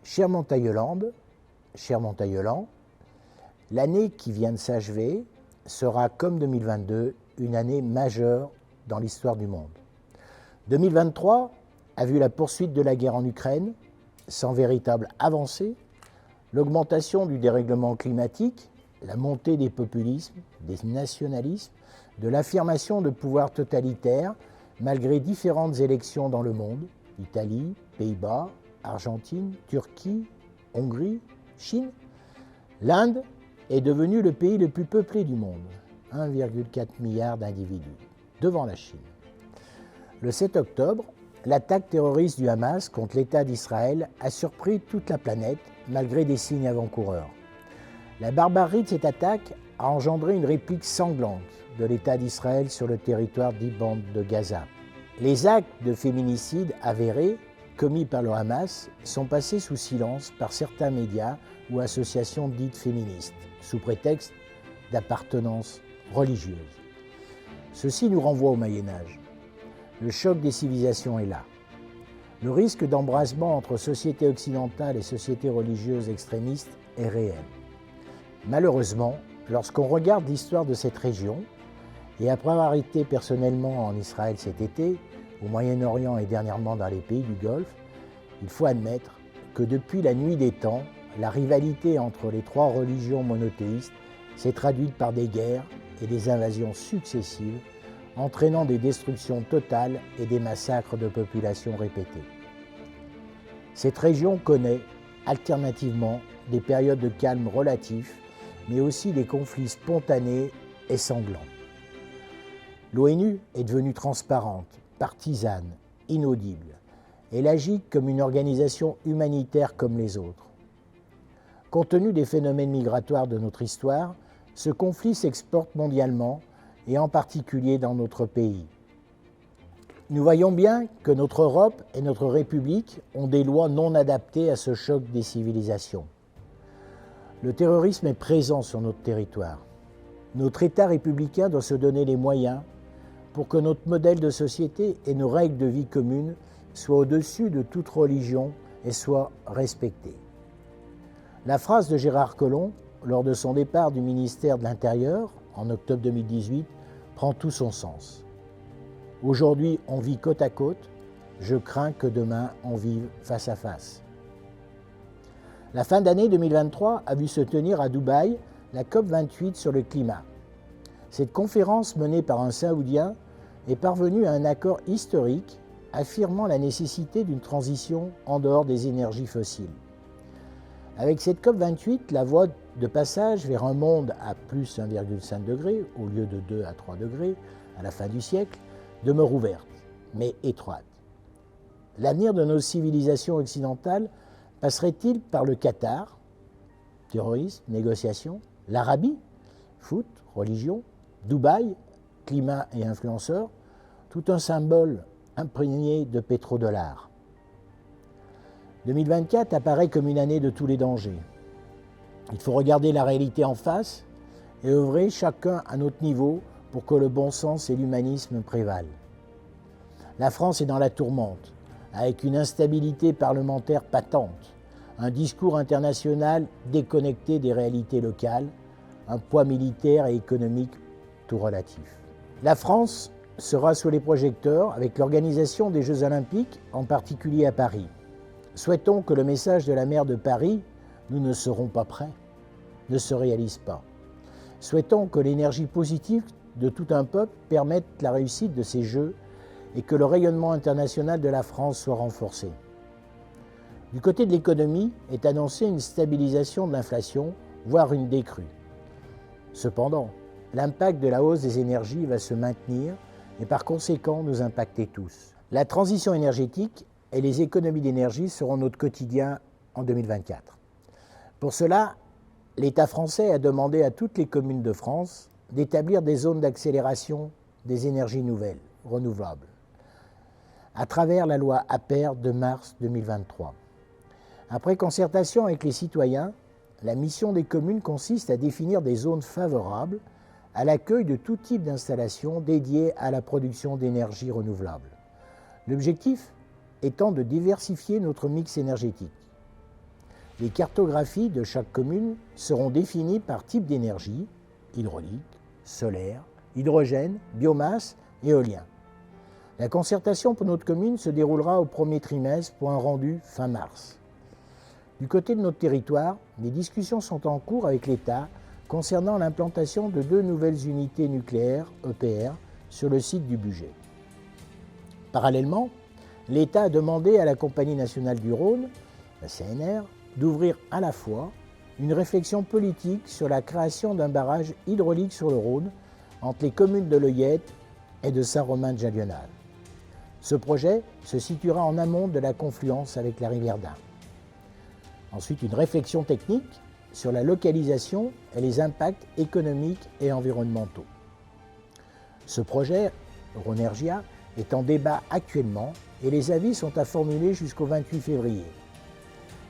Cher Montagneland, l'année qui vient de s'achever sera, comme 2022, une année majeure dans l'histoire du monde. 2023 a vu la poursuite de la guerre en Ukraine, sans véritable avancée, l'augmentation du dérèglement climatique, la montée des populismes, des nationalismes, de l'affirmation de pouvoirs totalitaires, malgré différentes élections dans le monde, Italie, Pays-Bas, Argentine, Turquie, Hongrie, Chine. L'Inde est devenue le pays le plus peuplé du monde, 1,4 milliard d'individus, devant la Chine. Le 7 octobre, l'attaque terroriste du Hamas contre l'État d'Israël a surpris toute la planète, malgré des signes avant-coureurs. La barbarie de cette attaque a engendré une réplique sanglante de l'État d'Israël sur le territoire dit bande de Gaza. Les actes de féminicide avérés commis par le Hamas sont passés sous silence par certains médias ou associations dites féministes, sous prétexte d'appartenance religieuse. Ceci nous renvoie au Moyen-Âge. Le choc des civilisations est là. Le risque d'embrasement entre sociétés occidentales et sociétés religieuses extrémistes est réel. Malheureusement, lorsqu'on regarde l'histoire de cette région, et après avoir été personnellement en Israël cet été, au Moyen-Orient et dernièrement dans les pays du Golfe, il faut admettre que depuis la nuit des temps, la rivalité entre les trois religions monothéistes s'est traduite par des guerres et des invasions successives, entraînant des destructions totales et des massacres de populations répétés. Cette région connaît, alternativement, des périodes de calme relatif, mais aussi des conflits spontanés et sanglants. L'ONU est devenue transparente, partisane, inaudible. Elle agit comme une organisation humanitaire comme les autres. Compte tenu des phénomènes migratoires de notre histoire, ce conflit s'exporte mondialement et en particulier dans notre pays. Nous voyons bien que notre Europe et notre République ont des lois non adaptées à ce choc des civilisations. Le terrorisme est présent sur notre territoire. Notre État républicain doit se donner les moyens pour que notre modèle de société et nos règles de vie communes soient au-dessus de toute religion et soient respectées. La phrase de Gérard Collomb, lors de son départ du ministère de l'Intérieur, en octobre 2018, prend tout son sens. Aujourd'hui, on vit côte à côte, je crains que demain, on vive face à face. La fin d'année 2023 a vu se tenir à Dubaï la COP28 sur le climat. Cette conférence menée par un Saoudien est parvenue à un accord historique affirmant la nécessité d'une transition en dehors des énergies fossiles. Avec cette COP28, la voie de passage vers un monde à plus 1,5 degré au lieu de 2 à 3 degrés à la fin du siècle demeure ouverte, mais étroite. L'avenir de nos civilisations occidentales passerait-il par le Qatar, terrorisme, négociation, l'Arabie, foot, religion, Dubaï, climat et influenceurs, tout un symbole imprégné de pétrodollars. 2024 apparaît comme une année de tous les dangers. Il faut regarder la réalité en face et œuvrer chacun à notre niveau pour que le bon sens et l'humanisme prévalent. La France est dans la tourmente, avec une instabilité parlementaire patente, un discours international déconnecté des réalités locales, un poids militaire et économique tout relatif. La France sera sous les projecteurs avec l'organisation des Jeux Olympiques, en particulier à Paris. Souhaitons que le message de la maire de Paris « Nous ne serons pas prêts » ne se réalise pas. Souhaitons que l'énergie positive de tout un peuple permette la réussite de ces Jeux et que le rayonnement international de la France soit renforcé. Du côté de l'économie est annoncée une stabilisation de l'inflation, voire une décrue. Cependant, l'impact de la hausse des énergies va se maintenir et par conséquent nous impacter tous. La transition énergétique et les économies d'énergie seront notre quotidien en 2024. Pour cela, l'État français a demandé à toutes les communes de France d'établir des zones d'accélération des énergies nouvelles, renouvelables, à travers la loi APER de mars 2023. Après concertation avec les citoyens, la mission des communes consiste à définir des zones favorables à l'accueil de tout type d'installation dédiée à la production d'énergie renouvelable. L'objectif étant de diversifier notre mix énergétique. Les cartographies de chaque commune seront définies par type d'énergie, hydraulique, solaire, hydrogène, biomasse, éolien. La concertation pour notre commune se déroulera au premier trimestre pour un rendu fin mars. Du côté de notre territoire, des discussions sont en cours avec l'État concernant l'implantation de 2 nouvelles unités nucléaires, EPR, sur le site du Bugey. Parallèlement, l'État a demandé à la Compagnie nationale du Rhône, la CNR, d'ouvrir à la fois une réflexion politique sur la création d'un barrage hydraulique sur le Rhône entre les communes de l'Oyette et de Saint-Romain-de-Jalional. Ce projet se situera en amont de la confluence avec la rivière d'Ain. Ensuite, une réflexion technique sur la localisation et les impacts économiques et environnementaux. Ce projet, Rhonergia, est en débat actuellement et les avis sont à formuler jusqu'au 28 février.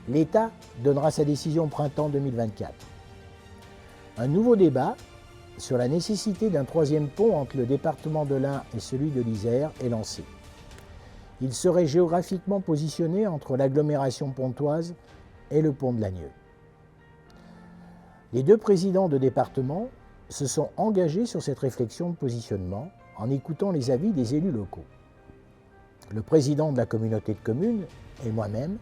L'État donnera sa décision au printemps 2024. Un nouveau débat sur la nécessité d'un 3e pont entre le département de l'Ain et celui de l'Isère est lancé. Il serait géographiquement positionné entre l'agglomération pontoise et le pont de l'Agneux. Les 2 présidents de département se sont engagés sur cette réflexion de positionnement en écoutant les avis des élus locaux. Le président de la communauté de communes et moi-même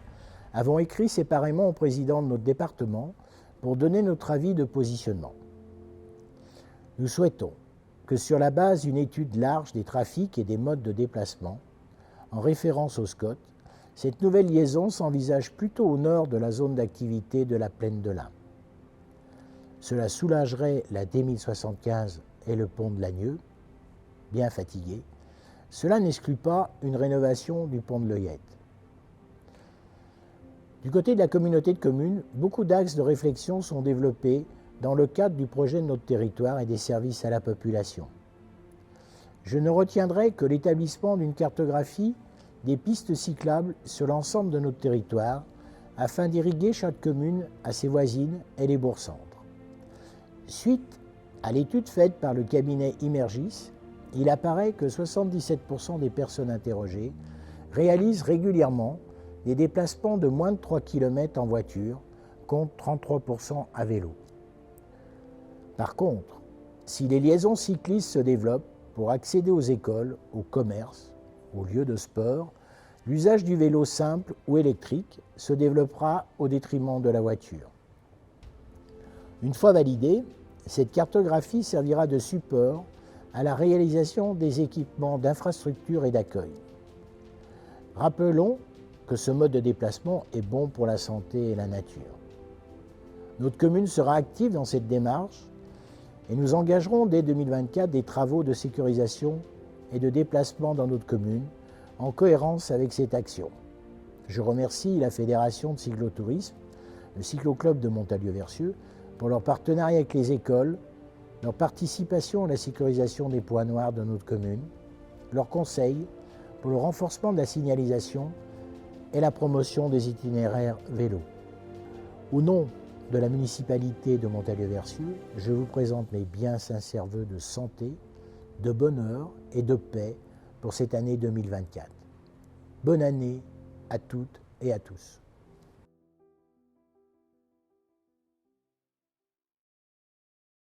avons écrit séparément au président de notre département pour donner notre avis de positionnement. Nous souhaitons que sur la base d'une étude large des trafics et des modes de déplacement, en référence au SCOT, cette nouvelle liaison s'envisage plutôt au nord de la zone d'activité de la plaine de l'Ain. Cela soulagerait la D1075 et le pont de l'Agneux, bien fatigués. Cela n'exclut pas une rénovation du pont de l'Oyette. Du côté de la communauté de communes, beaucoup d'axes de réflexion sont développés dans le cadre du projet de notre territoire et des services à la population. Je ne retiendrai que l'établissement d'une cartographie des pistes cyclables sur l'ensemble de notre territoire afin d'irriguer chaque commune à ses voisines et les bourgs-centres. Suite à l'étude faite par le cabinet Imergis, il apparaît que 77% des personnes interrogées réalisent régulièrement des déplacements de moins de 3 km en voiture, contre 33% à vélo. Par contre, si les liaisons cyclistes se développent pour accéder aux écoles, aux commerces, aux lieux de sport, l'usage du vélo simple ou électrique se développera au détriment de la voiture. Une fois validée, cette cartographie servira de support à la réalisation des équipements d'infrastructure et d'accueil. Rappelons que ce mode de déplacement est bon pour la santé et la nature. Notre commune sera active dans cette démarche et nous engagerons dès 2024 des travaux de sécurisation et de déplacement dans notre commune en cohérence avec cette action. Je remercie la Fédération de cyclotourisme, le Cycloclub de Montalieu-Versieux, pour leur partenariat avec les écoles, leur participation à la sécurisation des points noirs de notre commune, leurs conseils pour le renforcement de la signalisation et la promotion des itinéraires vélo. Au nom de la municipalité de Montalieu-Versieux, je vous présente mes bien sincères vœux de santé, de bonheur et de paix pour cette année 2024. Bonne année à toutes et à tous.